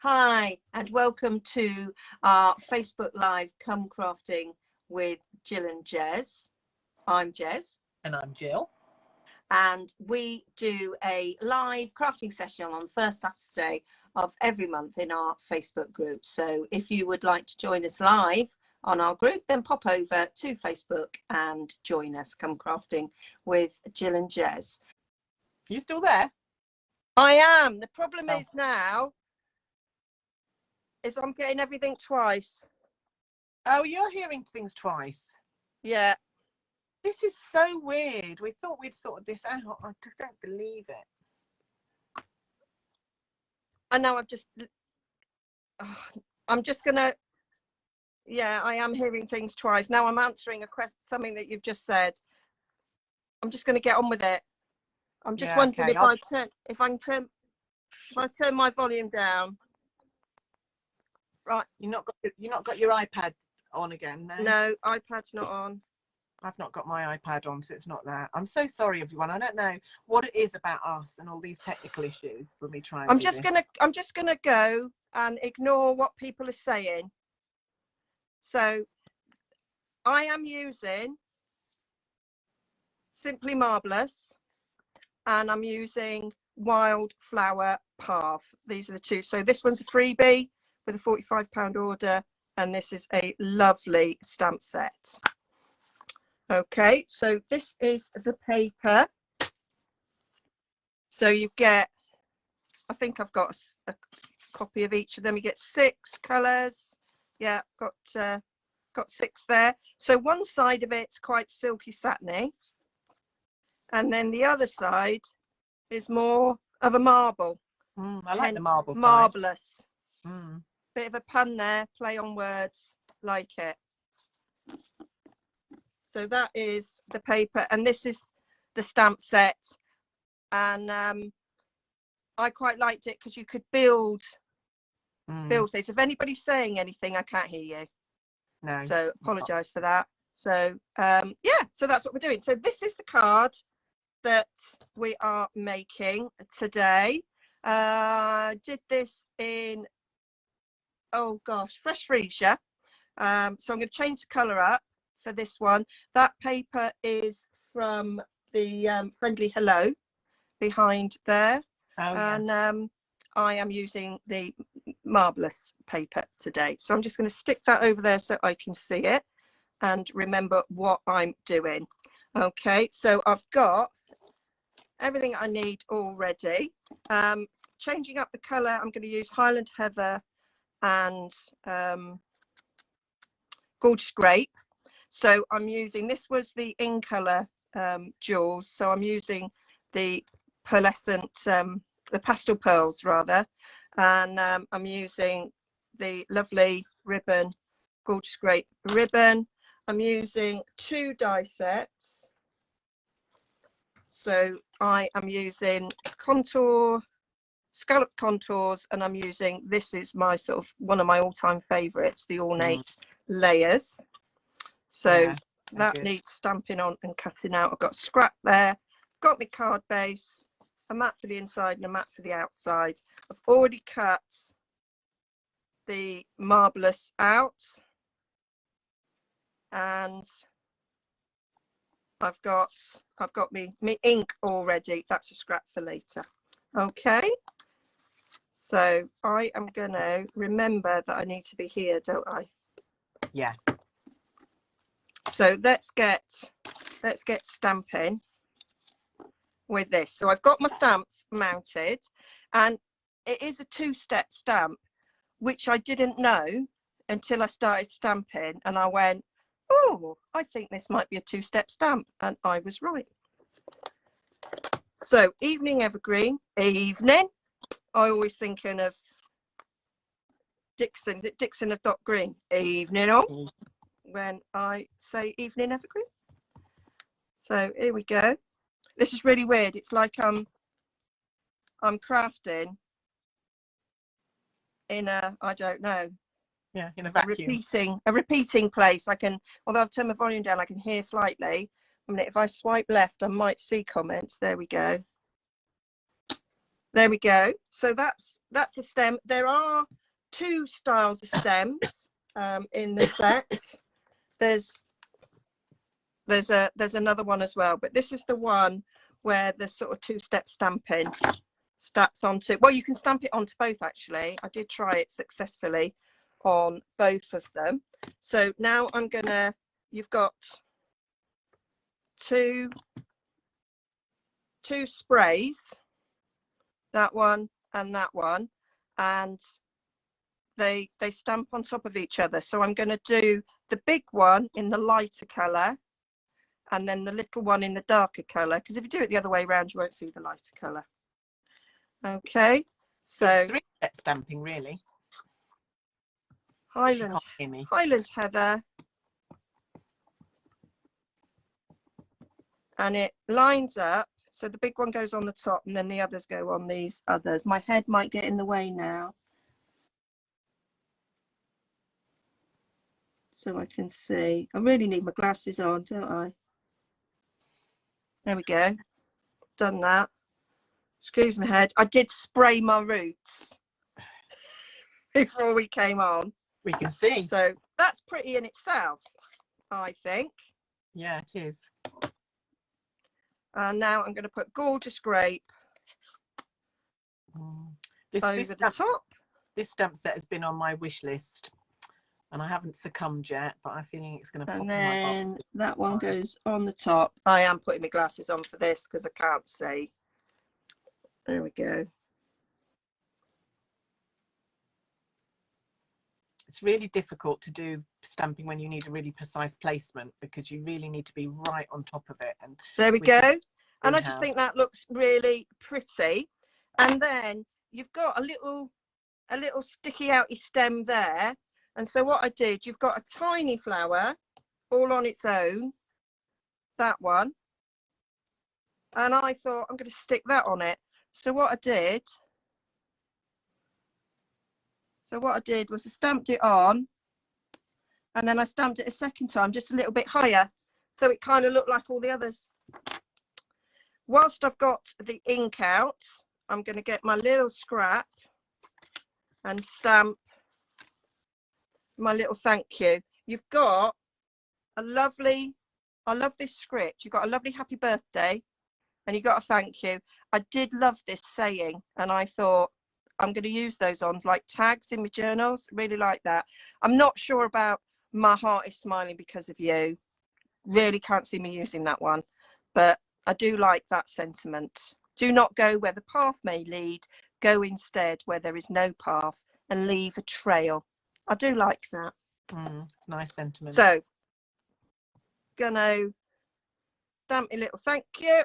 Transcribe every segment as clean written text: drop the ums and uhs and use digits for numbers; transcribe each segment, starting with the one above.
Hi, and welcome to our Facebook Live Come Crafting with Jill and Jez. I'm Jez. And I'm Jill. And we do a live crafting session on the first Saturday of every month in our Facebook group. So if you would like to join us live on our group, then pop over to Facebook and join us. Come Crafting with Jill and Jez. You still there? I am. The problem is now is I'm getting everything twice. Oh, you're hearing things twice? Yeah. This is so weird. We thought we'd sorted this out. I don't believe it. I know, I'm just gonna, yeah, I am hearing things twice. Now I'm answering a question, something that you've just said. I'm just gonna get on with it. I'm just wondering okay. if I turn my volume down. Right. You're not got your iPad on again, no? No, iPad's not on. I've not got my iPad on, so it's not that. I'm so sorry, everyone. I don't know what it is about us and all these technical issues when we try and I'm just gonna go and ignore what people are saying. So I am using Simply Marvelous and I'm using Wildflower Path. These are the two. So this one's a freebie with a £45 order, and this is a lovely stamp set. Okay, so this is the paper. So you get, I think I've got a copy of each of them. You get 6 colours. Yeah, got 6 there. So one side of it's quite silky satiny, and then the other side is more of a marble. I like the marble side. Marvellous. Bit of a pun there, play on words, like it. So that is the paper, and this is the stamp set. And I quite liked it because you could build things. If anybody's saying anything, I can't hear you. No. So apologise for that. So yeah, so that's what we're doing. So this is the card that we are making today. Did this in, oh gosh, Fresh Freesia. So I'm going to change the colour up for this one. That paper is from the Friendly Hello behind there. Oh, yeah. And I am using the Marvellous paper today. So I'm just going to stick that over there so I can see it and remember what I'm doing. Okay, so I've got everything I need already. Changing up the colour, I'm going to use Highland Heather and Gorgeous Grape. So I'm using, this was the in colour jewels, so I'm using the pearlescent, the pastel pearls rather, and I'm using the lovely ribbon, Gorgeous Grape ribbon. I'm using 2 die sets. So I am using contour, scallop contours, and I'm using, this is my sort of one of my all-time favorites, the ornate layers. So yeah, that needs stamping on and cutting out. I've got scrap there, got my card base, a mat for the inside and a mat for the outside. I've already cut the Marvellous out, and I've got me ink already. That's a scrap for later. Okay, so I am gonna remember that I need to be here, don't I? Yeah. So let's get stamping with this. So I've got my stamps mounted, and it is a 2-step stamp, which I didn't know until I started stamping, and I went, oh, I think this might be a 2-step stamp, and I was right. So evening evergreen, evening. I always thinking of Dixon. Is it Dixon of Dot Green? Evening all. When I say evening evergreen. So here we go. This is really weird. It's like I'm crafting in a, I don't know. Yeah, in a vacuum. A repeating place. I can, although I've turned my volume down, I can hear slightly. I mean, if I swipe left, I might see comments. There we go. There we go. So that's a stem. There are 2 styles of stems in the set. There's another one as well, but this is the one where the sort of 2-step stamping stamps onto. Well, you can stamp it onto both actually. I did try it successfully on both of them. So now you've got two sprays, that one and that one, and they stamp on top of each other. So I'm going to do the big one in the lighter colour and then the little one in the darker colour, because if you do it the other way around you won't see the lighter colour. Okay, so it's 3-step stamping really. Highland Heather, and it lines up, so the big one goes on the top and then the others go on these others. My head might get in the way now, so I can see. I really need my glasses on, don't I? There we go, done that. Excuse my head, I did spray my roots before we came on. We can see. So that's pretty in itself, I think. Yeah, it is. And now I'm going to put Gorgeous Grape over the top. This stamp set has been on my wish list and I haven't succumbed yet, but I'm feeling it's going to pop in my box. That one goes on the top. I am putting my glasses on for this because I can't see. There we go. It's really difficult to do stamping when you need a really precise placement, because you really need to be right on top of it. And there we go. And I just think that looks really pretty. And then you've got a little sticky outy stem there. And so what I did, you've got a tiny flower all on its own, that one. And I thought I'm going to stick that on it. So what I did was I stamped it on, and then I stamped it a second time just a little bit higher, so it kind of looked like all the others. Whilst I've got the ink out, I'm going to get my little scrap and stamp my little thank you. You've got a lovely, I love this script, you've got a lovely happy birthday and you got a thank you. I did love this saying, and I thought I'm going to use those on like tags in my journals. Really like that. I'm not sure about my heart is smiling because of you. Really can't see me using that one, but I do like that sentiment. Do not go where the path may lead, go instead where there is no path and leave a trail. I do like that. It's a nice sentiment. So gonna stamp a little thank you.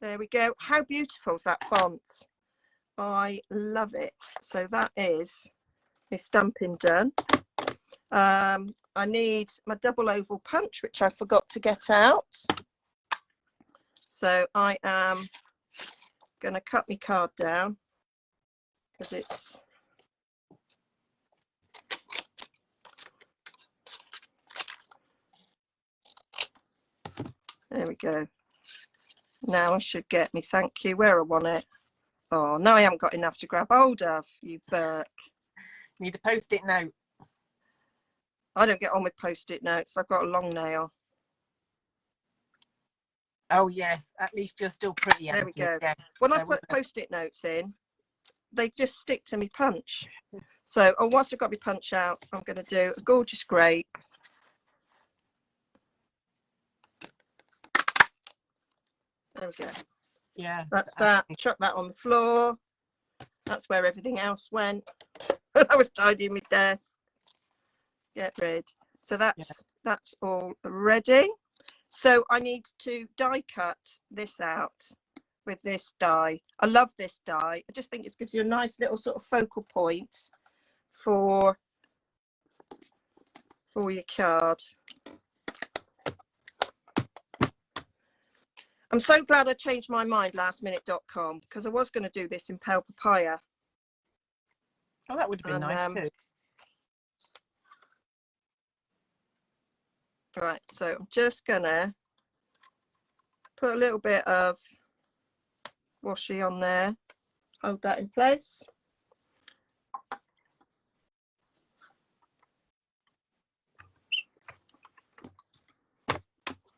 There we go. How beautiful is that font? I love it. So that is my stamping done. I need my double oval punch, which I forgot to get out. So I am going to cut my card down because it's there we go. Now I should get me thank you where I want it. Oh, no, I haven't got enough to grab hold of, you Burke. Need a post-it note. I don't get on with post-it notes. I've got a long nail. Oh, yes. At least you're still pretty. There we go. Yes. When I put post-it notes in, they just stick to me punch. So once I've got my punch out, I'm going to do a Gorgeous Grape. There we go. Yeah. That's that. Chuck that on the floor. That's where everything else went. I was tidying my desk. Get rid. So that's all ready. So I need to die cut this out with this die. I love this die. I just think it gives you a nice little sort of focal point for your card. I'm so glad I changed my mind lastminute.com because I was going to do this in pale papaya. Oh, that would have been nice too. Right, so I'm just gonna put a little bit of washi on there. Hold that in place.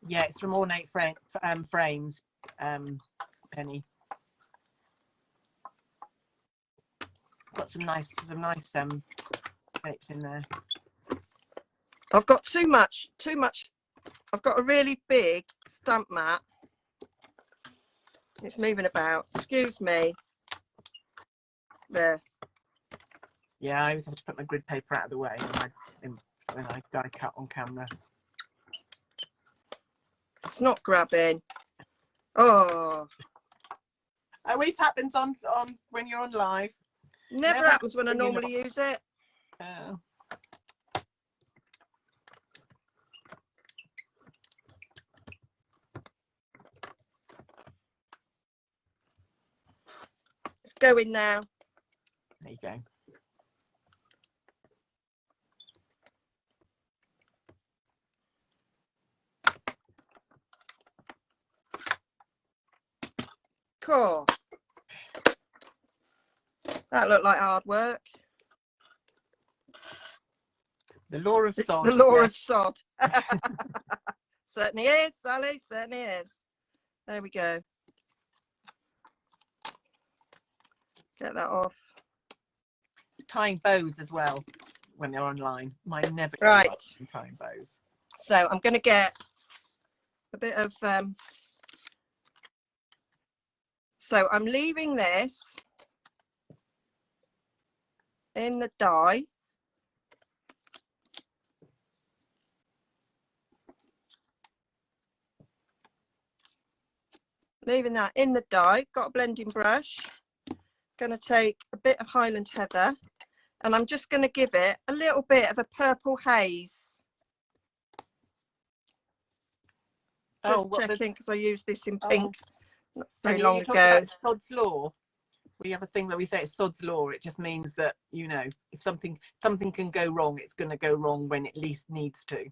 Yeah, it's from Ornate Frames, Penny. Got some nice shapes in there. I've got too much. I've got a really big stamp mat. It's moving about. Excuse me. There. Yeah, I always have to put my grid paper out of the way when I die cut on camera. It's not grabbing. Oh. Always happens on when you're on live. Never happens when I normally use it. It's going now. There you go. Cool. That looked like hard work. The law of sod. The law of sod. Certainly is, Sally. Certainly is. There we go. Get that off. It's tying bows as well when they're online. Mine never go right. Well in tying bows. So I'm going to get a bit of. So I'm leaving this in the die. Leaving that in the die. Got a blending brush. Going to take a bit of Highland Heather, and I'm just going to give it a little bit of a purple haze. Just checking because I used this in pink not very long ago. About Sod's Law. We have a thing where we say it's Sod's Law. It just means that, you know, if something can go wrong, it's going to go wrong when it least needs to.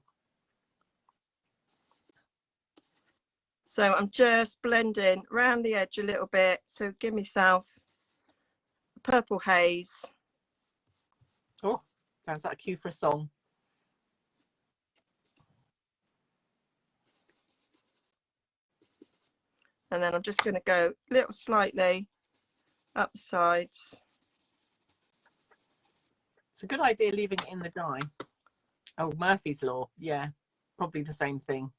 So I'm just blending around the edge a little bit. So give myself a purple haze. Oh, sounds like a cue for a song. And then I'm just going to go a little slightly up the sides. It's a good idea leaving it in the die. Oh, Murphy's Law. Yeah, probably the same thing.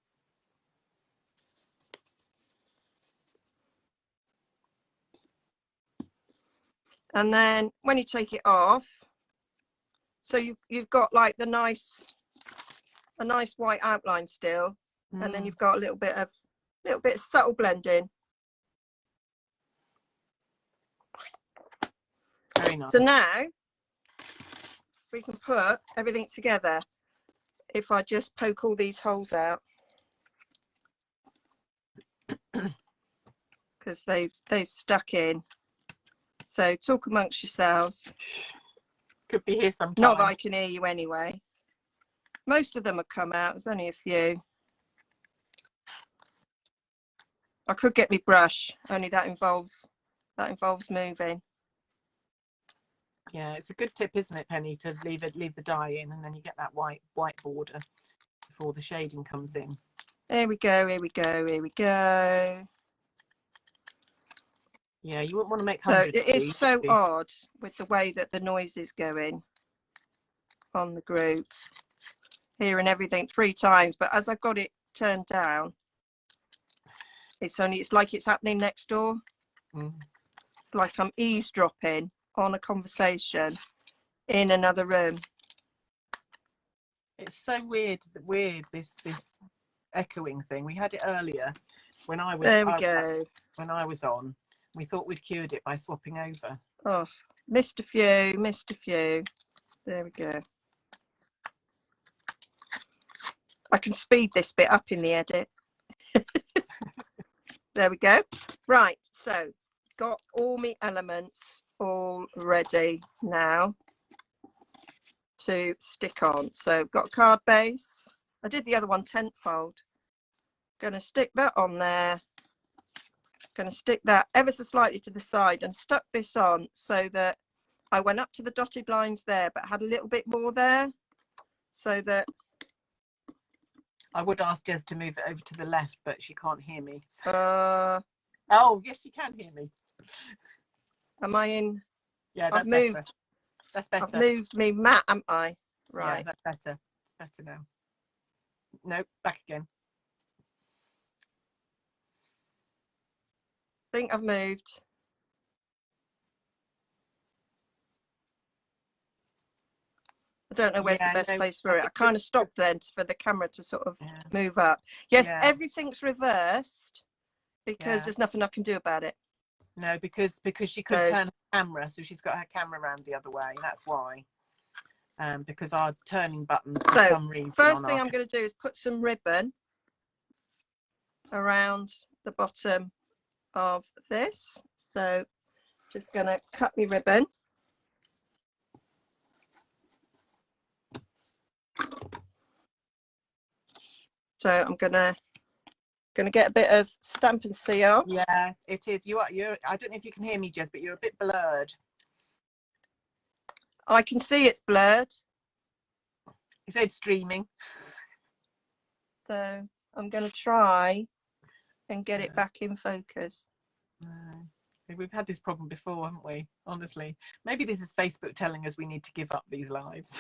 And then when you take it off, so you've got like a nice white outline still, and then you've got a little bit of subtle blending. Very nice. So now we can put everything together. If I just poke all these holes out, because they've stuck in. So talk amongst yourselves. Could be here sometime. Not that I can hear you anyway. Most of them have come out. There's only a few. I could get my brush, only that involves moving. Yeah, it's a good tip, isn't it, Penny, to leave the dye in, and then you get that white border before the shading comes in. Here we go, here we go, here we go. Yeah, you wouldn't want to make hundreds. So it is so odd with the way that the noise is going on the group. Hearing everything 3 times, but as I've got it turned down, it's like it's happening next door. It's like I'm eavesdropping on a conversation in another room. It's so weird this echoing thing. We had it earlier when I was when I was on. We thought we'd cured it by swapping over. Oh, missed a few. There we go. I can speed this bit up in the edit. There we go. Right, so got all my elements all ready now to stick on. So got a card base. I did the other one 10th fold. Going to stick that on there. going to stick that ever so slightly to the side and stuck this on so that I went up to the dotted lines there, but had a little bit more there, so that I would ask Jez to move it over to the left, but she can't hear me. Oh, yes, she can hear me. Am I in? Yeah, that's better. That's better. I've moved me mat, am I? Right. Yeah, that's better. It's better now. No, back again. I think I've moved. I don't know where's the best place for it. I kind of stopped then for the camera to sort of move up. Yes, everything's reversed because there's nothing I can do about it. No, because she could turn the camera, so she's got her camera around the other way. That's why. Because our turning buttons for some reason. First thing I'm going to do is put some ribbon around the bottom of this. So just going to cut my ribbon. So I'm gonna get a bit of stamp and seal. Yeah, it is. You're. I don't know if you can hear me, Jez, but you're a bit blurred. I can see it's blurred. You said streaming. So I'm gonna try and get it back in focus. We've had this problem before, haven't we? Honestly, maybe this is Facebook telling us we need to give up these lives.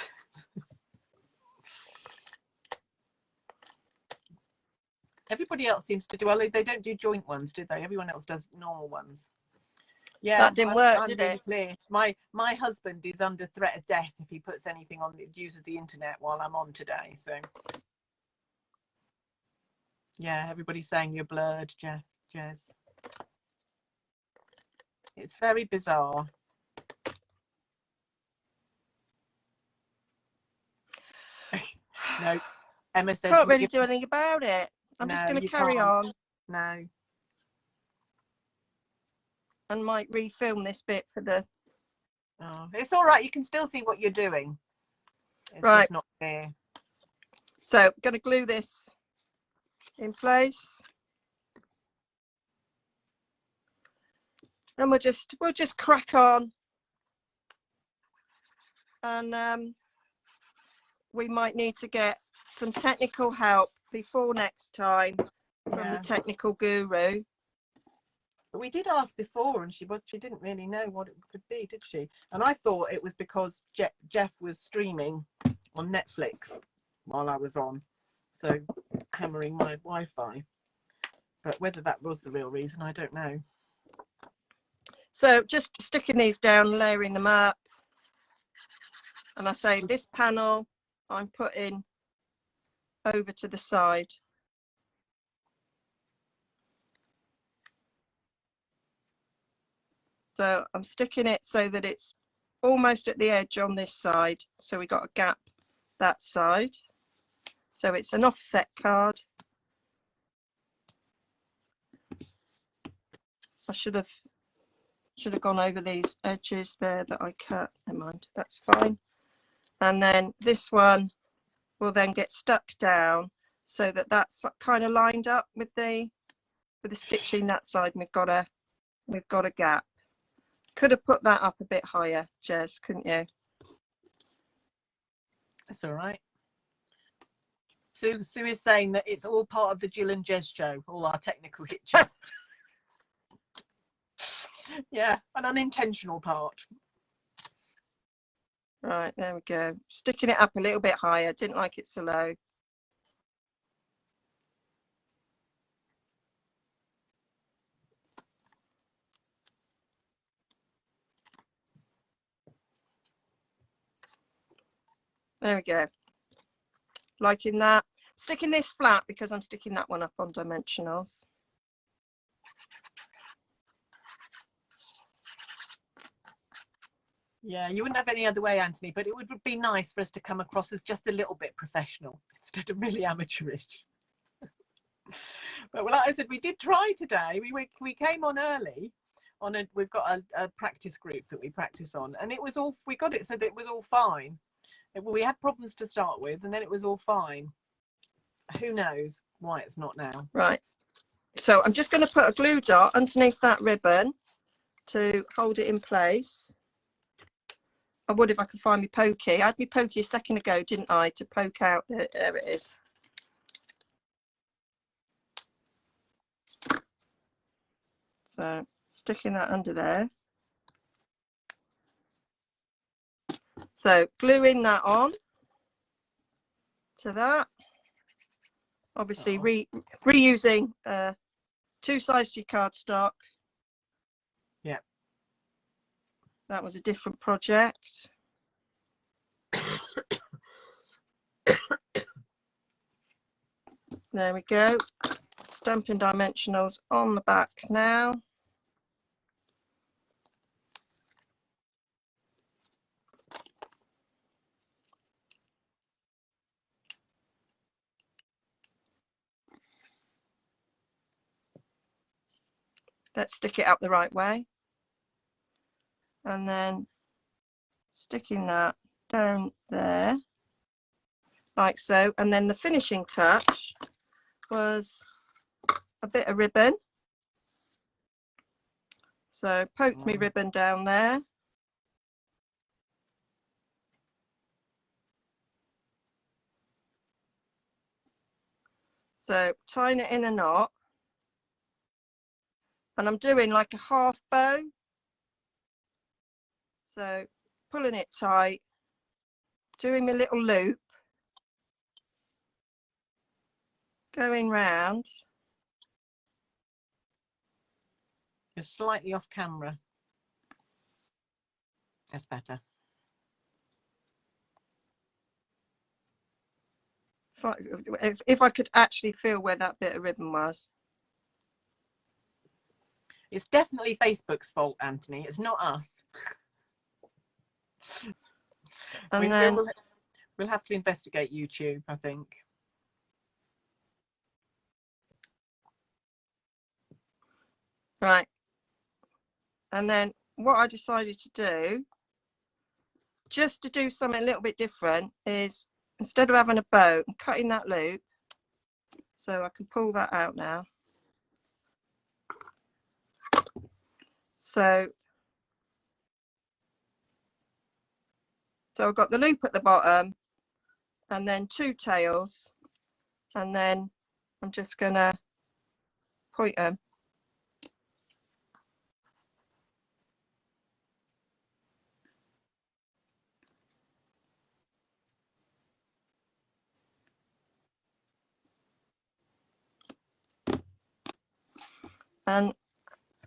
Everybody else seems to do, well, they don't do joint ones, do they? Everyone else does normal ones. Yeah, that didn't work, did it? Clear. My husband is under threat of death if he puts anything on that uses the internet while I'm on today. So yeah, everybody's saying you're blurred, Jez. It's very bizarre. No, Emma says can't really do anything about it. I'm just going to carry on. No. And might refilm this bit for the. Oh, it's all right. You can still see what you're doing. It's right. Just not there. So I'm going to glue this in place. And we'll just crack on. And we might need to get some technical help before next time from the technical guru. But we did ask before, and she didn't really know what it could be, did she? And I thought it was because Jeff was streaming on Netflix while I was on, so hammering my Wi-Fi. But whether that was the real reason, I don't know. So just sticking these down, layering them up. And I say this panel I'm putting over to the side. So I'm sticking it so that it's almost at the edge on this side. So we got a gap that side. So it's an offset card. I should have gone over these edges there that I cut. Never mind, that's fine. And then this one will then get stuck down so that that's kind of lined up with the stitching that side. And we've got a gap. Could have put that up a bit higher, Jez, couldn't you? That's all right. Sue is saying that it's all part of the Jill and Jez show, all our technical hitches. Yeah, an unintentional part. Right, there we go. Sticking it up a little bit higher. Didn't like it so low. There we go. Liking that. Sticking this flat because I'm sticking that one up on dimensionals. Yeah, you wouldn't have any other way, Anthony, but it would be nice for us to come across as just a little bit professional instead of really amateurish. But like I said, we did try today. We came on early. We've got a practice group that we practice on, and it was all, we got it so that it was all fine. We had problems to start with, and then it was all fine. Who knows why it's not now? Right. So I'm just going to put a glue dot underneath that ribbon to hold it in place. I would if I could find my pokey. I had my pokey a second ago, didn't I, to poke out. There it is. So sticking that under there. So gluing that on to that. Obviously reusing two-sided cardstock. Yeah. That was a different project. There we go. Stamping dimensionals on the back now. Let's stick it up the right way. And then sticking that down there, like so. And then the finishing touch was a bit of ribbon. So poked me ribbon down there. So tying it in a knot. And I'm doing like a half bow. So pulling it tight, doing my little loop, going round. You're slightly off camera. That's better. If I could actually feel where that bit of ribbon was. It's definitely Facebook's fault, Anthony. It's not us. And then we'll have to investigate YouTube, I think. Right. And then what I decided to do, just to do something a little bit different, is instead of having a bow, I'm cutting that loop. So I can pull that out now. So I've got the loop at the bottom and then two tails, and then I'm just gonna point them. And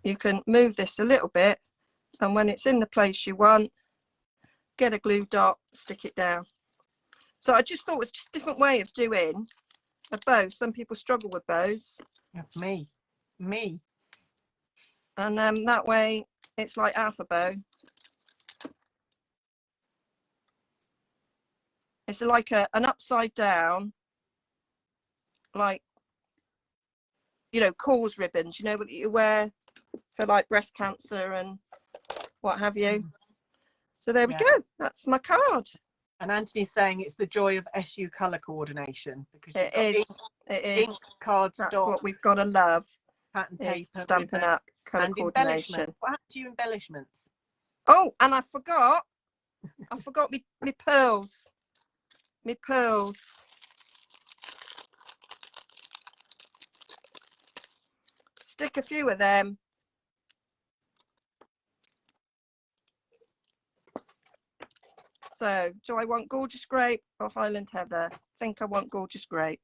you can move this a little bit, and when it's in the place you want, get a glue dot, stick it down. So I just thought it was just a different way of doing a bow. Some people struggle with bows. Me. And that way it's like half a bow. It's like an upside down, like, you know, cause ribbons, you know, what you wear for like breast cancer and what have you. So there we go. That's my card. And Anthony's saying it's the joy of SU colour coordination, because it is. Ink, cardstock. That's what we've got to love. Pattern paper, Stamping ribbon, up colour and coordination. What happened to your embellishments? Oh, and I forgot me pearls. Me pearls. Stick a few of them. So, do I want Gorgeous Grape or Highland Heather? I think I want Gorgeous Grape.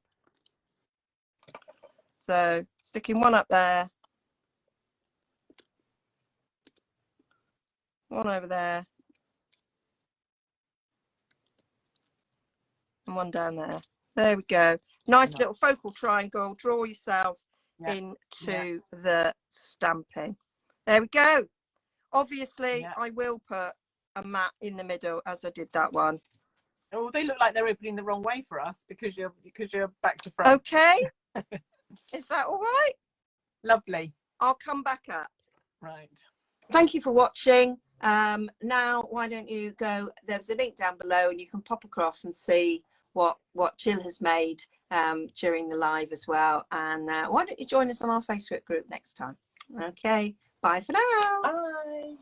So, sticking one up there. One over there. And one down there. There we go. Nice little focal triangle. Draw yourself into the stamping. There we go. Obviously, I will put a mat in the middle as I did that one. Oh, they look like they're opening the wrong way for us because you're back to front. Okay. Is that all right? Lovely. I'll come back up. Right. Thank you for watching. Now, why don't you go? There's a link down below, and you can pop across and see what Jill has made during the live as well. And why don't you join us on our Facebook group next time? Okay, bye for now. Bye.